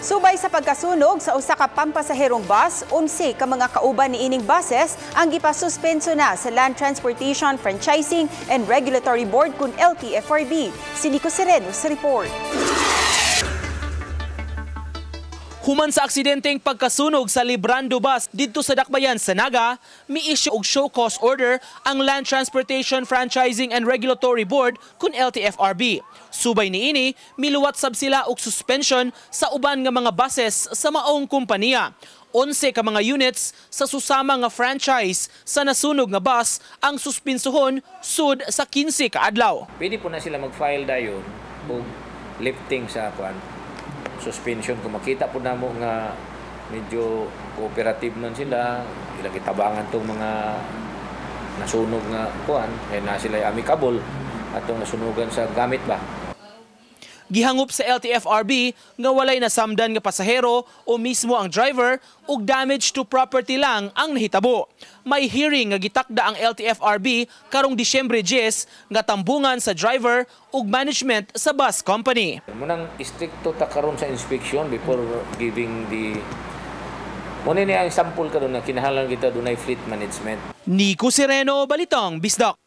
Subay sa pagkasunog sa usa ka pampasaherong bus, 11 ka mga kauban ni ining buses ang gipasuspenso na sa Land Transportation Franchising and Regulatory Board kun LTFRB. Si Nico Sereno sa report. Human sa aksidenteng pagkasunog sa Librando bus didto sa Dakbayan sa Naga, mi-issue og show cause order ang Land Transportation Franchising and Regulatory Board kun LTFRB. Subay niini, miluwat sab sila og suspension sa uban nga mga buses sa maong kompanya. 11 ka mga units sa susama nga franchise sa nasunog nga bus ang suspinsuhon sud sa 15 ka adlaw. Pwede po na sila mag-file dayon og lifting sa suspension kung makita po na mo nga medyo cooperative man sila, ilang itabangan tong mga nasunog nga kuan, kaya na sila amicable atong nasunugan sa gamit ba. Gihangop sa LTFRB nga walay nasamdan nga pasahero o mismo ang driver ug damage to property lang ang nahitabo. May hearing nga gitakda ang LTFRB karong Disyembre 10 nga tambungan sa driver ug management sa bus company. Munang istrikto ta karon sa inspection before giving the muna ni ang sample karon na kinahanglan kita dunay fleet management. Nico Sereno, Balitang Bisdak.